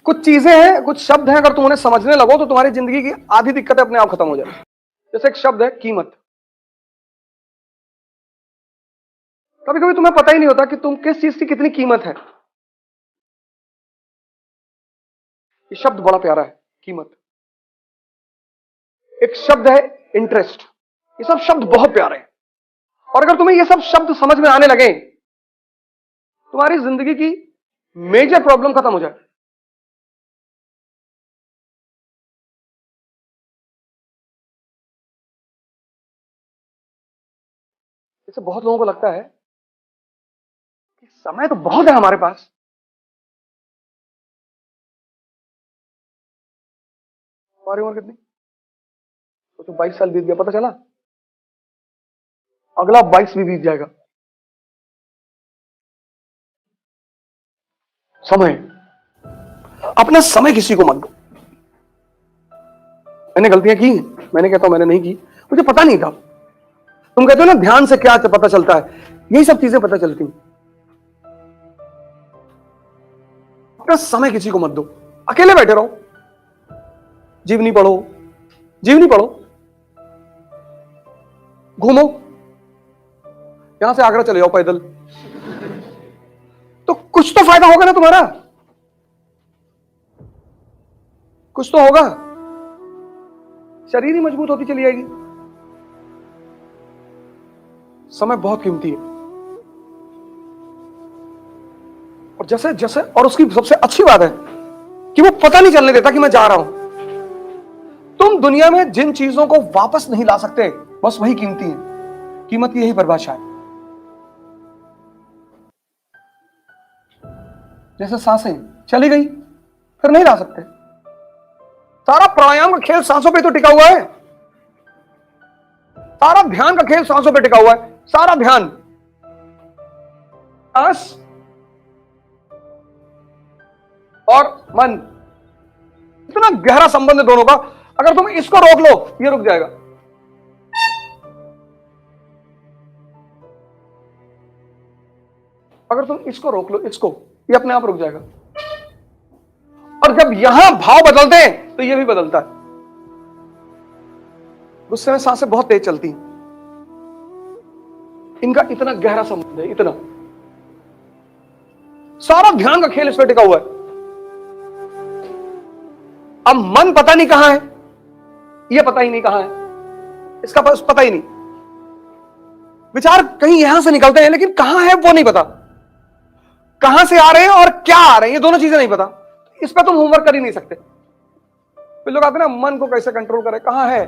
कुछ चीजें हैं, कुछ शब्द हैं, अगर तुम उन्हें समझने लगो तो तुम्हारी जिंदगी की आधी दिक्कतें अपने आप खत्म हो जाए। जैसे एक शब्द है कीमत। कभी कभी तुम्हें पता ही नहीं होता कि तुम किस चीज की कितनी कीमत है। ये शब्द बड़ा प्यारा है, कीमत। एक शब्द है इंटरेस्ट। ये सब शब्द बहुत प्यारे हैं, और अगर तुम्हें ये सब शब्द समझ में आने लगे, तुम्हारी जिंदगी की मेजर प्रॉब्लम खत्म हो जाए। जैसे बहुत लोगों को लगता है कि समय तो बहुत है हमारे पास। हमारी उम्र कितनी? तो 22 साल बीत गया, पता चला अगला 22 भी बीत जाएगा। समय, अपना समय किसी को मत दो। मैंने गलतियां की, मैंने कहता हूं मैंने नहीं की, मुझे पता नहीं था। तुम कहते हो ना ध्यान से क्या पता चलता है, यही सब चीजें पता चलती हैं। अपना समय किसी को मत दो। अकेले बैठे रहो, जीवनी पढ़ो, जीवनी पढ़ो, घूमो, यहां से आगरा चले जाओ पैदल, तो कुछ तो फायदा होगा ना तुम्हारा, कुछ तो होगा। शरीर ही मजबूत होती चली जाएगी। समय बहुत कीमती है। और जैसे जैसे, और उसकी सबसे अच्छी बात है कि वो पता नहीं चलने देता कि मैं जा रहा हूं। तुम दुनिया में जिन चीजों को वापस नहीं ला सकते, बस वही कीमती है। कीमत की यही परिभाषा है। जैसे सांसें चली गई, फिर नहीं ला सकते। सारा प्राणायाम का खेल सांसों पे तो टिका हुआ है। सारा ध्यान का खेल सांसों पे टिका हुआ है। सारा ध्यान, सांस और मन, इतना गहरा संबंध है दोनों का। अगर तुम इसको रोक लो, ये रुक जाएगा। अगर तुम इसको रोक लो, इसको, ये अपने आप रुक जाएगा। और जब यहां भाव बदलते हैं तो ये भी बदलता है। गुस्से में सांसें बहुत तेज चलती हैं, इनका इतना गहरा संबंध है, इतना। सारा ध्यान का खेल इस पर टिका हुआ है। अब मन पता नहीं कहां है, ये पता ही नहीं कहां है, इसका पता ही नहीं। विचार कहीं यहां से निकलते हैं, लेकिन कहां है वो नहीं पता। कहां से आ रहे हैं और क्या आ रहे हैं, ये दोनों चीजें नहीं पता। इस पर तुम होमवर्क कर ही नहीं सकते। फिर लोग आते हैं ना, मन को कैसे कंट्रोल करें, कहां है,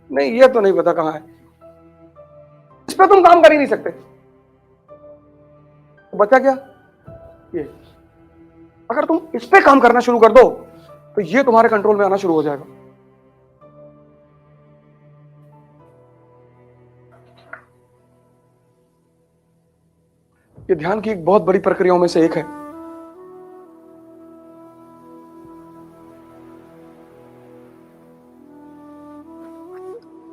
नहीं ये तो नहीं पता कहां है। इस पर तुम काम कर ही नहीं सकते। तो बचा क्या? ये। अगर तुम इस पे काम करना शुरू कर दो तो ये तुम्हारे कंट्रोल में आना शुरू हो जाएगा। ये ध्यान की एक बहुत बड़ी प्रक्रियाओं में से एक है।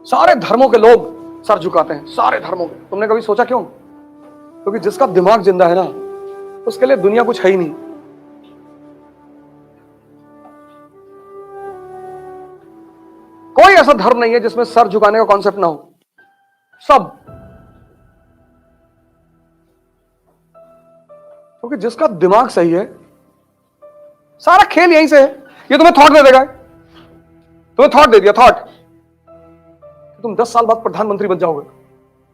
सारे धर्मों के लोग सर झुकाते हैं, सारे धर्मों के। तुमने कभी सोचा क्यों? क्योंकि जिसका दिमाग जिंदा है ना, उसके लिए दुनिया कुछ है ही नहीं। कोई ऐसा धर्म नहीं है जिसमें सर झुकाने का कॉन्सेप्ट ना हो। सब, क्योंकि जिसका दिमाग सही है, सारा खेल यहीं से है। ये तुम्हें थॉट दे देगा, तुम्हें थॉट दे दिया, थॉट, तुम 10 साल बाद प्रधानमंत्री बन जाओगे।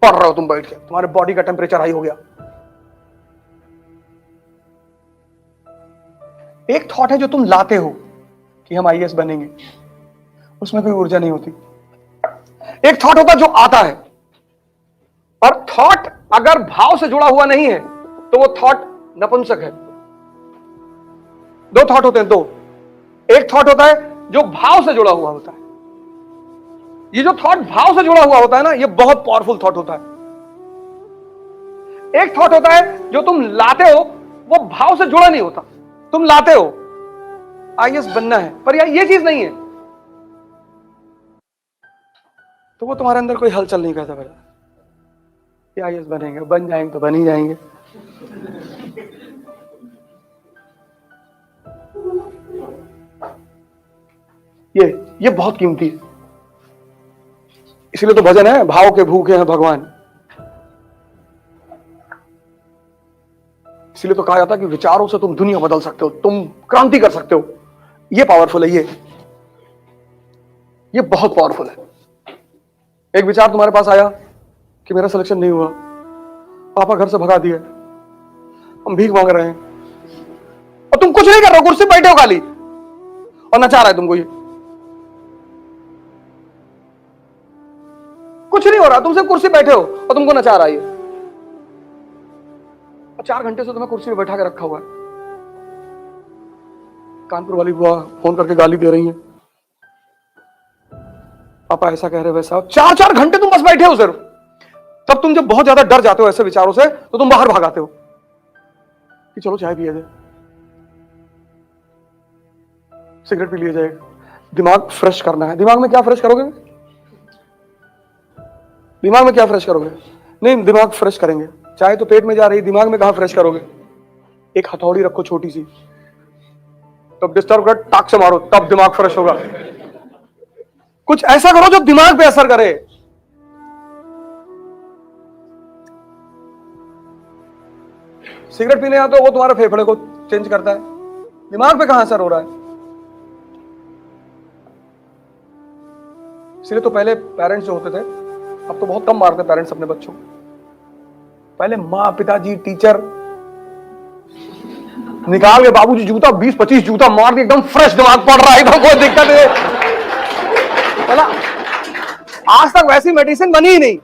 पढ़ रहे हो तुम बैठ के, तुम्हारे बॉडी का टेम्परेचर हाई हो गया। एक थॉट है जो तुम लाते हो कि हम आईएएस बनेंगे, उसमें कोई ऊर्जा नहीं होती। एक थॉट होता जो आता है, और थॉट अगर भाव से जुड़ा हुआ नहीं है तो वो थॉट नपुंसक है। दो थॉट होते हैं, दो। एक थॉट होता है जो भाव से जुड़ा हुआ होता है। ये जो थॉट भाव से जुड़ा हुआ होता है ना, ये बहुत पावरफुल थॉट होता है। एक थॉट होता है जो तुम लाते हो, वो भाव से जुड़ा नहीं होता। तुम लाते हो आईएएस बनना है, पर यार ये चीज नहीं है, तो वो तुम्हारे अंदर कोई हलचल नहीं करता। फिर आईएएस बनेंगे, बन जाएंगे तो बन ही जाएंगे। ये बहुत कीमती है। इसलिए तो भजन है, भाव के भूखे हैं भगवान। इसलिए तो कहा जाता है कि विचारों से तुम दुनिया बदल सकते हो, तुम क्रांति कर सकते हो। ये पावरफुल है, ये बहुत पावरफुल है। एक विचार तुम्हारे पास आया कि मेरा सिलेक्शन नहीं हुआ, पापा घर से भगा दिए, हम भीख मांग रहे हैं, और तुम कुछ नहीं कर रहे हो, कुर्सी पे बैठे हो खाली, और नचा रहा है तुमको। ये कुछ नहीं हो रहा, तुम सिर्फ कुर्सी बैठे हो और तुमको नचा रहा है ये। और 4 घंटे से तुम्हें कुर्सी पे बैठा के रखा हुआ है। कानपुर वाली बुआ फोन करके गाली दे रही है, पापा ऐसा कह रहे वैसा। 4-4 घंटे तुम बस बैठे हो सिर्फ। तब तुम जब बहुत ज्यादा डर जाते हो ऐसे विचारों से, तो तुम बाहर भागाते हो कि चलो चाय पिया जाए, सिगरेट पी लिया जाएगा, दिमाग फ्रेश करना है। दिमाग में क्या फ्रेश करोगे? दिमाग में क्या फ्रेश करोगे? नहीं, दिमाग फ्रेश करेंगे, चाय तो पेट में जा रही, दिमाग में कहां फ्रेश करोगे? एक हथौड़ी रखो छोटी सी, तब डिस्टर्ब कर टाक से मारो, तब दिमाग फ्रेश होगा। कुछ ऐसा करो जो दिमाग पे असर करे। सिगरेट पीने आता तो वो तुम्हारे फेफड़े को चेंज करता है, दिमाग पे कहां असर हो रहा है? इसलिए तो पहले पेरेंट्स जो होते थे, अब तो बहुत कम मारते पेरेंट्स अपने बच्चों को। पहले माँ, पिताजी, टीचर निकाल के बाबूजी जूता 20-25 जूता मार के एकदम फ्रेश, दिमाग पड़ रहा है एकदम, कोई दिक्कत नहीं। आज तक वैसी मेडिसिन बनी ही नहीं।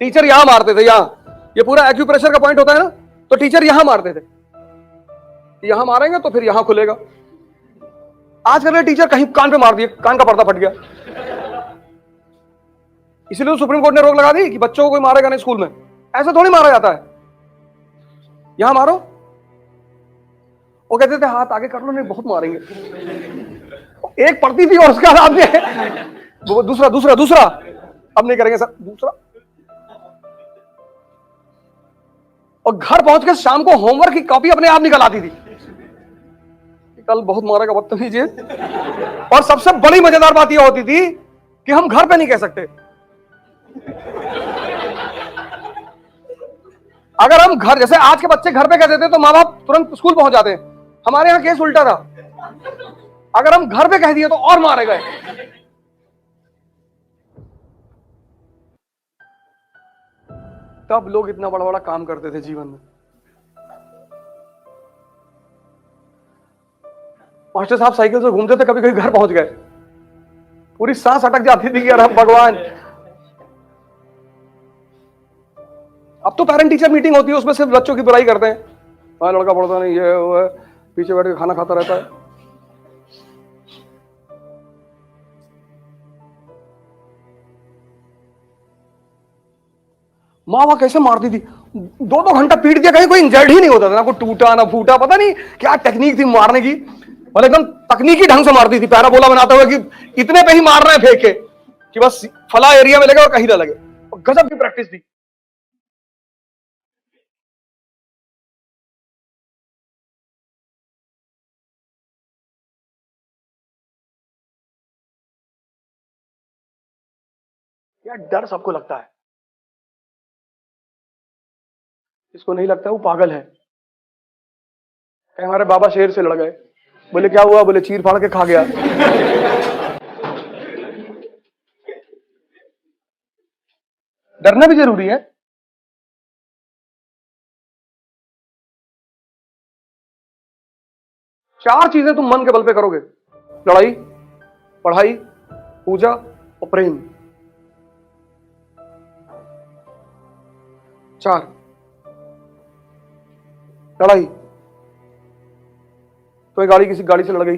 टीचर यहां मारते थे, यहां, ये पूरा एक्यूप्रेशर का पॉइंट होता है ना, तो टीचर यहां मारते थे, यहां मारेंगे तो फिर यहां खुलेगा। आज कल टीचर कहीं कान पे मार दिए, कान का पर्दा फट गया। इसीलिए तो सुप्रीम कोर्ट ने रोक लगा दी कि बच्चों को कोई मारेगा नहीं स्कूल में। ऐसा थोड़ी मारा जाता है, यहां मारो। वो कहते थे हाथ आगे कर लो, नहीं बहुत मारेंगे। एक पड़ती थी और उसका बाद में दूसरा दूसरा दूसरा, अब नहीं करेंगे सर, दूसरा। और घर पहुंच के शाम को होमवर्क की कॉपी अपने आप निकल आती थी, कल बहुत मारेगा बदतमीज है। और सबसे बड़ी मजेदार बात यह होती थी कि हम घर पे नहीं कह सकते। अगर हम घर, जैसे आज के बच्चे घर पे कह देते तो माँ बाप तुरंत स्कूल पहुंच जाते हैं। हमारे यहां केस उल्टा था, अगर हम घर पे कह दिए तो और मारे गए। तब लोग इतना बड़ा बड़ा काम करते थे जीवन में। मास्टर साहब साइकिल से घूमते थे, कभी कभी घर पहुंच गए, पूरी सांस अटक जाती थी कि अरे भगवान। अब तो पेरेंट टीचर मीटिंग होती है, उसमें सिर्फ बच्चों की बुराई करते हैं, हाँ लड़का पढ़ता नहीं, ये वो है, पीछे बैठ के खाना खाता रहता है। माँ वहां कैसे मारती थी, 2-2 घंटा पीट दिया, कहीं कोई इंजर्ड ही नहीं होता था, ना कोई टूटा ना फूटा, पता नहीं क्या टेक्निक थी मारने की, और एकदम तकनीकी ढंग से मारती थी, पैराबोला बनाते हुए कि इतने पे ही मार रहे हैं फेंक के कि बस फला एरिया में लगे और कहीं ना लगे। गजब की प्रैक्टिस थी। यार डर सबको लगता है, जिसको नहीं लगता है वो पागल है। कहीं हमारे बाबा शेर से लड़ गए, बोले क्या हुआ, बोले चीर फाड़ के खा गया। डरना भी जरूरी है। चार चीजें तुम मन के बल पे करोगे, लड़ाई, पढ़ाई, पूजा और प्रेम। 4। लड़ाई, तो गाड़ी किसी गाड़ी से लड़ गई,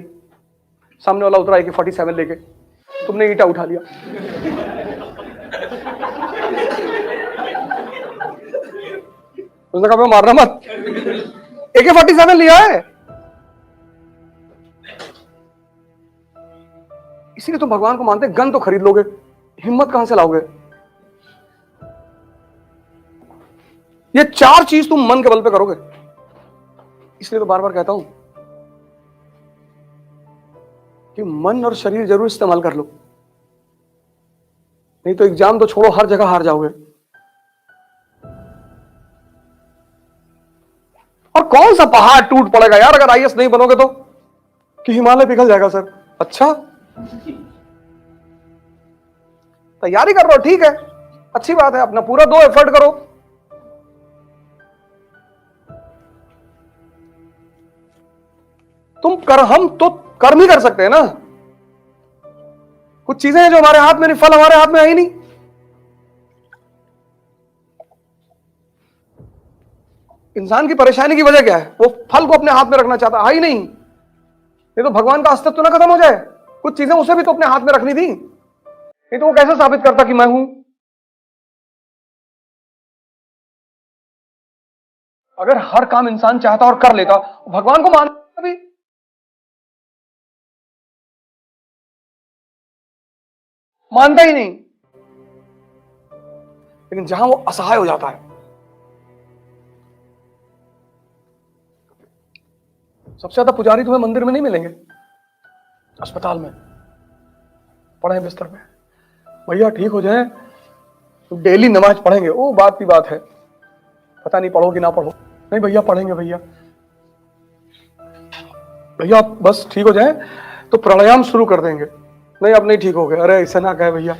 सामने वाला उतरा AK-47 लेके, तुमने ईंटा उठा लिया, उसने कहा मारना मत, AK-47 लिया है। इसीलिए तुम भगवान को मानते, गन तो खरीद लोगे, हिम्मत कहां से लाओगे? ये 4 चीज तुम मन के बल पे करोगे। इसलिए तो बार बार कहता हूं, कि मन और शरीर जरूर इस्तेमाल कर लो, नहीं तो एग्जाम तो छोड़ो, हर जगह हार जाओगे। और कौन सा पहाड़ टूट पड़ेगा यार अगर आईएएस नहीं बनोगे तो, कि हिमालय पिघल जाएगा सर। अच्छा, तैयारी कर रहे हो, ठीक है, अच्छी बात है, अपना पूरा दो, एफर्ट करो। हम तो कर्म ही कर सकते हैं ना। कुछ चीजें हैं जो हमारे हाथ में नहीं, फल हमारे हाथ में है ही नहीं। इंसान की परेशानी की वजह क्या है? वो फल को अपने हाथ में रखना चाहता है ही नहीं। ये तो भगवान का अस्तित्व ना खत्म हो जाए, कुछ चीजें उसे भी तो अपने हाथ में रखनी थी, नहीं तो वो कैसे साबित करता कि मैं हूं। अगर हर काम इंसान चाहता और कर लेता, भगवान को मानता भी, मानता ही नहीं। लेकिन जहां वो असहाय हो जाता है, सबसे ज्यादा पुजारी तुम्हें मंदिर में नहीं मिलेंगे, अस्पताल में पड़े बिस्तर पे, भैया ठीक हो जाए तो डेली नमाज पढ़ेंगे। ओ बात की बात है, पता नहीं पढ़ो कि ना पढ़ो, नहीं भैया पढ़ेंगे भैया, भैया आप बस ठीक हो जाए तो प्राणायाम शुरू कर देंगे। नहीं अब नहीं ठीक हो गए, अरे ऐसा ना कहे भैया।